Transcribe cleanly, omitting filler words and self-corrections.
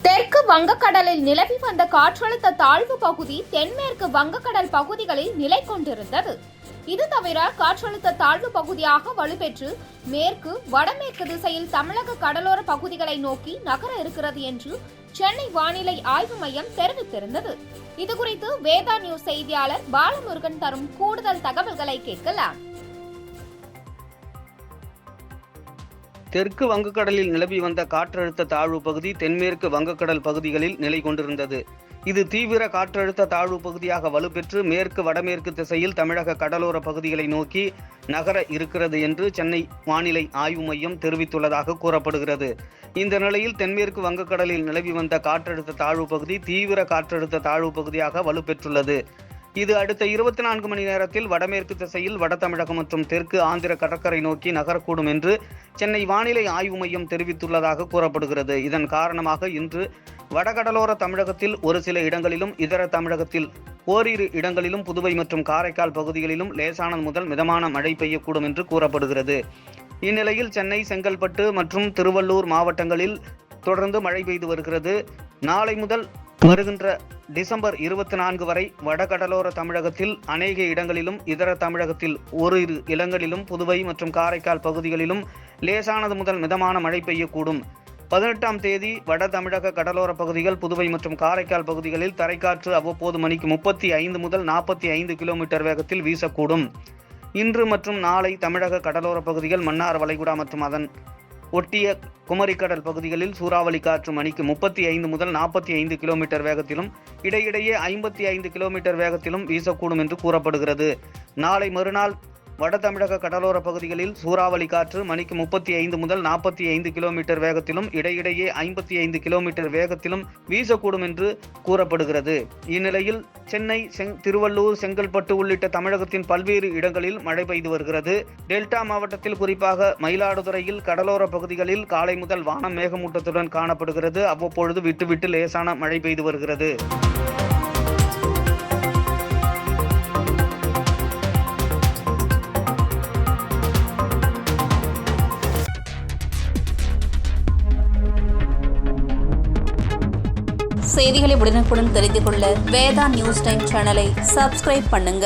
தெற்கு வங்கக்கடலில் நிலவி வந்த காற்றழுத்த தாழ்வு பகுதி தென்மேற்கு வங்கக்கடல் பகுதிகளில் நிலை கொண்டிருந்தது. இது தவிர காற்றழுத்த தாழ்வு பகுதியாக வலுப்பெற்று மேற்கு வடமேற்கு திசையில் தமிழக கடலோர பகுதிகளை நோக்கி நகர இருக்கிறது என்று சென்னை வானிலை ஆய்வு மையம் தெரிவித்திருந்தது. இதுகுறித்து வேதா நியூஸ் செய்தியாளர் பாலமுருகன் தரும் கூடுதல் தகவல்களை கேட்கலாம். தெற்கு வங்கக்கடலில் நிலவி வந்த காற்றழுத்த தாழ்வு பகுதி தென்மேற்கு வங்கக்கடல் பகுதிகளில் நிலை கொண்டிருந்தது. இது தீவிர காற்றழுத்த தாழ்வு பகுதியாக வலுப்பெற்று மேற்கு வடமேற்கு திசையில் தமிழக கடலோர பகுதிகளை நோக்கி நகர இருக்கிறது என்று சென்னை வானிலை ஆய்வு மையம் தெரிவித்துள்ளதாக கூறப்படுகிறது. இந்த நிலையில் தென்மேற்கு வங்கக்கடலில் நிலவி வந்த காற்றழுத்த தாழ்வு பகுதி தீவிர காற்றழுத்த தாழ்வு பகுதியாக வலுப்பெற்றுள்ளது. இது அடுத்த 24 மணி நேரத்தில் வடமேற்கு திசையில் வட தமிழகம் மற்றும் தெற்கு ஆந்திர கடற்கரை நோக்கி நகரக்கூடும் என்று சென்னை வானிலை ஆய்வு மையம் தெரிவித்துள்ளதாக கூறப்படுகிறது. இதன் காரணமாக இன்று வடகடலோர தமிழகத்தில் ஒரு சில இடங்களிலும் இதர தமிழகத்தில் ஓரிரு இடங்களிலும் புதுவை மற்றும் காரைக்கால் பகுதிகளிலும் லேசானது முதல் மிதமான மழை பெய்யக்கூடும் என்று கூறப்படுகிறது. இந்நிலையில் சென்னை, செங்கல்பட்டு மற்றும் திருவள்ளூர் மாவட்டங்களில் தொடர்ந்து மழை பெய்து வருகிறது. நாளை முதல் வருகின்ற டிசம்பர் 24 வரை வடகடலோர தமிழகத்தில் அநேக இடங்களிலும் இதர தமிழகத்தில் ஓரிரு இடங்களிலும் புதுவை மற்றும் காரைக்கால் பகுதிகளிலும் லேசானது முதல் மிதமான மழை பெய்யக்கூடும். 18ஆம் தேதி வட தமிழக கடலோர பகுதிகள், புதுவை மற்றும் காரைக்கால் பகுதிகளில் தரைக்காற்று அவ்வப்போது மணிக்கு 35 முதல் 45 கிலோமீட்டர் வேகத்தில் வீசக்கூடும். இன்று மற்றும் நாளை தமிழக கடலோர பகுதிகள், மன்னார் வளைகுடா மற்றும் அதன் ஒட்டிய குமரிக்கடல் பகுதிகளில் சூறாவளி காற்று மணிக்கு 35 முதல் 45 கிலோமீட்டர் வேகத்திலும் இடையிடையே 55 கிலோமீட்டர் வேகத்திலும் வீசக்கூடும் என்று கூறப்படுகிறது. நாளை மறுநாள் வட தமிழக கடலோர பகுதிகளில் சூறாவளி காற்று மணிக்கு 35 முதல் 45 கிலோமீட்டர் வேகத்திலும் இடையிடையே 55 கிலோமீட்டர் வேகத்திலும் வீசக்கூடும் என்று கூறப்படுகிறது. இந்நிலையில் சென்னை, திருவள்ளூர், செங்கல்பட்டு உள்ளிட்ட தமிழகத்தின் பல்வேறு இடங்களில் மழை பெய்து வருகிறது. டெல்டா மாவட்டத்தில் குறிப்பாக மயிலாடுதுறையில் கடலோர பகுதிகளில் காலை முதல் வானம் மேகமூட்டத்துடன் காணப்படுகிறது. அவ்வப்பொழுது விட்டு லேசான மழை பெய்து வருகிறது. செய்திகளை உடனுக்குடன் தெரிந்து கொள்ள வேதா நியூஸ் டைம் சேனலை சப்ஸ்கிரைப் பண்ணுங்க.